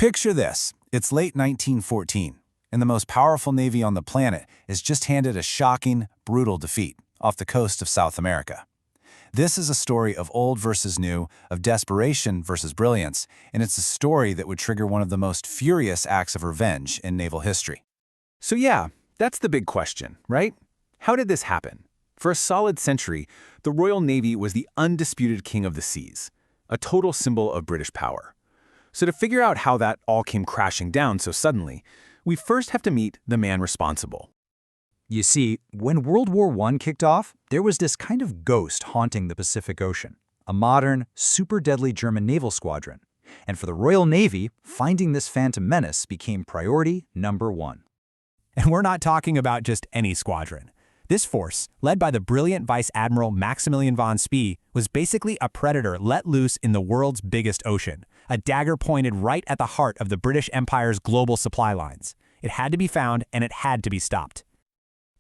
Picture this. It's late 1914, and the most powerful navy on the planet is just handed a shocking, brutal defeat off the coast of South America. This is a story of old versus new, of desperation versus brilliance, and it's a story that would trigger one of the most furious acts of revenge in naval history. So yeah, that's the big question, right? How did this happen? For a solid century, the Royal Navy was the undisputed king of the seas, a total symbol of British power. So to figure out how that all came crashing down so suddenly, we first have to meet the man responsible. You see, when World War I kicked off, there was this kind of ghost haunting the Pacific Ocean, a modern, super deadly German naval squadron. And for the Royal Navy, finding this phantom menace became priority number one. And we're not talking about just any squadron. This force, led by the brilliant Vice Admiral Maximilian von Spee, was basically a predator let loose in the world's biggest ocean, a dagger pointed right at the heart of the British Empire's global supply lines. It had to be found, and it had to be stopped.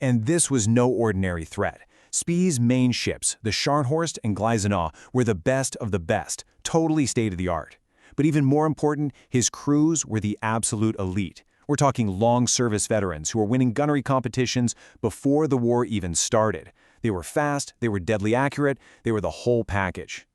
And this was no ordinary threat. Spee's main ships, the Scharnhorst and Gneisenau, were the best of the best, totally state-of-the-art. But even more important, his crews were the absolute elite. We're talking long-service veterans who were winning gunnery competitions before the war even started. They were fast, they were deadly accurate, they were the whole package.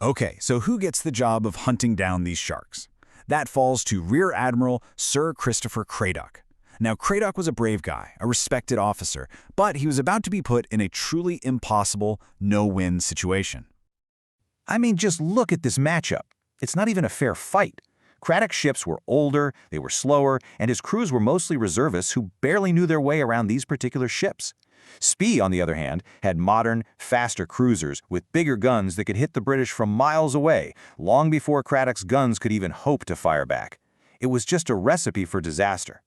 Okay, so who gets the job of hunting down these sharks? That falls to Rear Admiral Sir Christopher Cradock. Now, Cradock was a brave guy, a respected officer, but he was about to be put in a truly impossible, no-win situation. I mean, just look at this matchup. It's not even a fair fight. Cradock's ships were older, they were slower, and his crews were mostly reservists who barely knew their way around these particular ships. Spee, on the other hand, had modern, faster cruisers with bigger guns that could hit the British from miles away, long before Cradock's guns could even hope to fire back. It was just a recipe for disaster.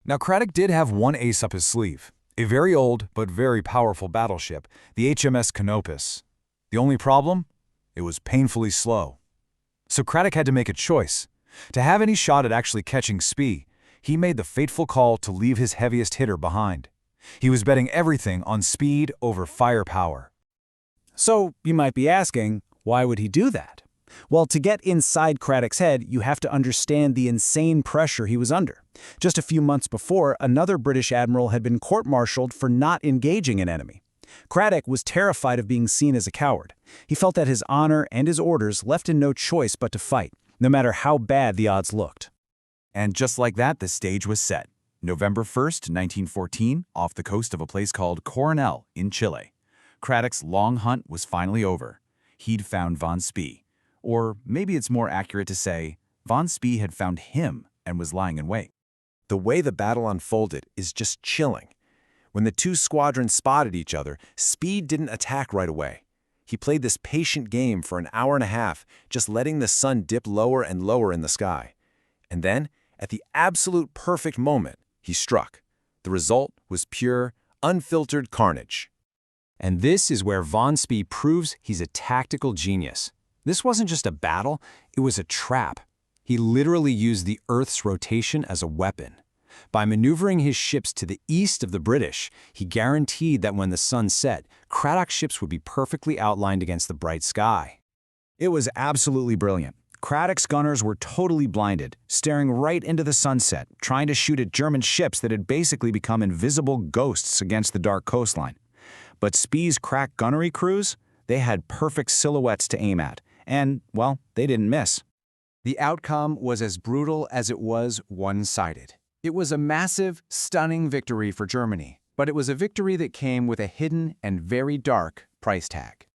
Now, Cradock did have one ace up his sleeve, a very old but very powerful battleship, the HMS Canopus. The only problem? It was painfully slow. So Cradock had to make a choice. To have any shot at actually catching Spee, he made the fateful call to leave his heaviest hitter behind. He was betting everything on speed over firepower. So you might be asking, why would he do that? Well, to get inside Cradock's head, you have to understand the insane pressure he was under. Just a few months before, another British admiral had been court-martialed for not engaging an enemy. Cradock was terrified of being seen as a coward. He felt that his honor and his orders left him no choice but to fight, no matter how bad the odds looked. And just like that, the stage was set. November 1st, 1914, off the coast of a place called Coronel in Chile. Cradock's long hunt was finally over. He'd found von Spee. Or maybe it's more accurate to say, von Spee had found him and was lying in wait. The way the battle unfolded is just chilling. When the two squadrons spotted each other, Spee didn't attack right away. He played this patient game for an hour and a half, just letting the sun dip lower and lower in the sky. And then, at the absolute perfect moment, he struck. The result was pure, unfiltered carnage. And this is where von Spee proves he's a tactical genius. This wasn't just a battle, it was a trap. He literally used the Earth's rotation as a weapon. By maneuvering his ships to the east of the British, he guaranteed that when the sun set, Cradock's ships would be perfectly outlined against the bright sky. It was absolutely brilliant. Cradock's gunners were totally blinded, staring right into the sunset, trying to shoot at German ships that had basically become invisible ghosts against the dark coastline. But Spee's crack gunnery crews, they had perfect silhouettes to aim at, and, well, they didn't miss. The outcome was as brutal as it was one-sided. It was a massive, stunning victory for Germany, but it was a victory that came with a hidden and very dark price tag.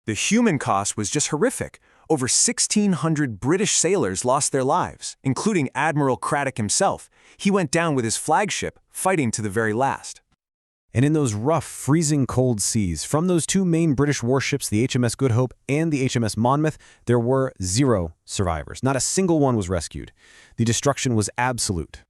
The human cost was just horrific. Over 1,600 British sailors lost their lives, including Admiral Cradock himself. He went down with his flagship, fighting to the very last. And in those rough, freezing cold seas, from those two main British warships, the HMS Good Hope and the HMS Monmouth, there were 0 survivors. Not a single one was rescued. The destruction was absolute.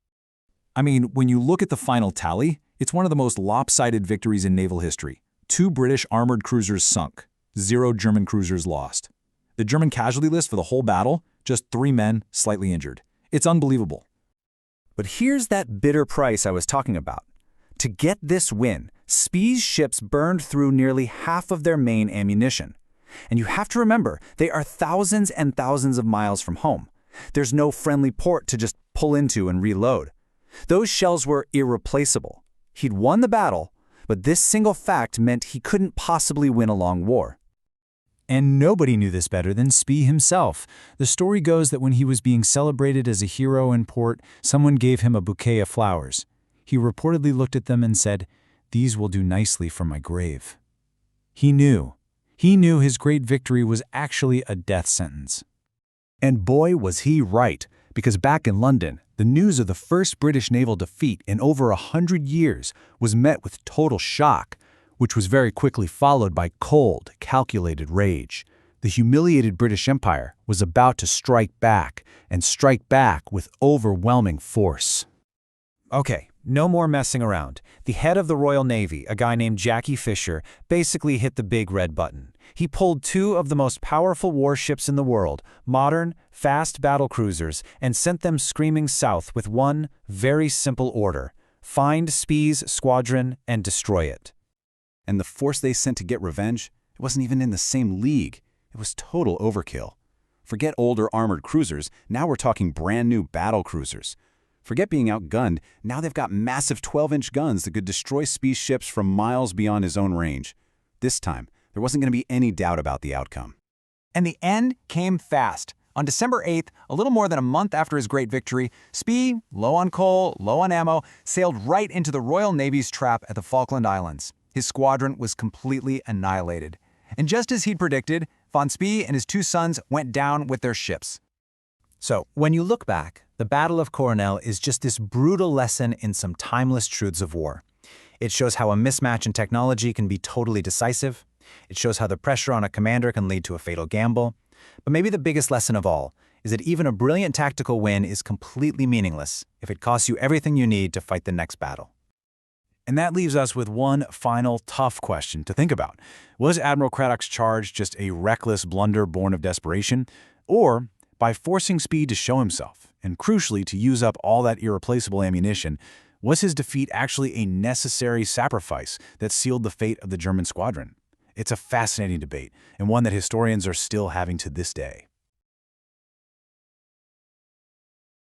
I mean, when you look at the final tally, it's one of the most lopsided victories in naval history. 2 British armored cruisers sunk, 0 German cruisers lost. The German casualty list for the whole battle, just 3 men slightly injured. It's unbelievable. But here's that bitter price I was talking about. To get this win, Spee's ships burned through nearly half of their main ammunition. And you have to remember, they are thousands and thousands of miles from home. There's no friendly port to just pull into and reload. Those shells were irreplaceable. He'd won the battle, but this single fact meant he couldn't possibly win a long war. And nobody knew this better than Spee himself. The story goes that when he was being celebrated as a hero in port, someone gave him a bouquet of flowers. He reportedly looked at them and said, "These will do nicely for my grave." He knew. He knew his great victory was actually a death sentence. And boy, was he right, because back in London, the news of the first British naval defeat in over 100 years was met with total shock, which was very quickly followed by cold, calculated rage. The humiliated British Empire was about to strike back, and strike back with overwhelming force. Okay, no more messing around. The head of the Royal Navy, a guy named Jackie Fisher, basically hit the big red button. He pulled two of the most powerful warships in the world, modern, fast battle cruisers, and sent them screaming south with one very simple order: find Spee's squadron and destroy it. And the force they sent to get revenge, it wasn't even in the same league. It was total overkill. Forget older armored cruisers, now we're talking brand new battle cruisers. Forget being outgunned, now they've got massive 12-inch guns that could destroy Spee's ships from miles beyond his own range. This time, there wasn't going to be any doubt about the outcome. And the end came fast. On December 8th, a little more than a month after his great victory, Spee, low on coal, low on ammo, sailed right into the Royal Navy's trap at the Falkland Islands. His squadron was completely annihilated. And just as he'd predicted, von Spee and his two sons went down with their ships. So, when you look back, the Battle of Coronel is just this brutal lesson in some timeless truths of war. It shows how a mismatch in technology can be totally decisive. It shows how the pressure on a commander can lead to a fatal gamble. But maybe the biggest lesson of all is that even a brilliant tactical win is completely meaningless if it costs you everything you need to fight the next battle. And that leaves us with one final tough question to think about. Was Admiral Craddock's charge just a reckless blunder born of desperation? Or, by forcing Spee to show himself, and crucially to use up all that irreplaceable ammunition, was his defeat actually a necessary sacrifice that sealed the fate of the German squadron? It's a fascinating debate, and one that historians are still having to this day.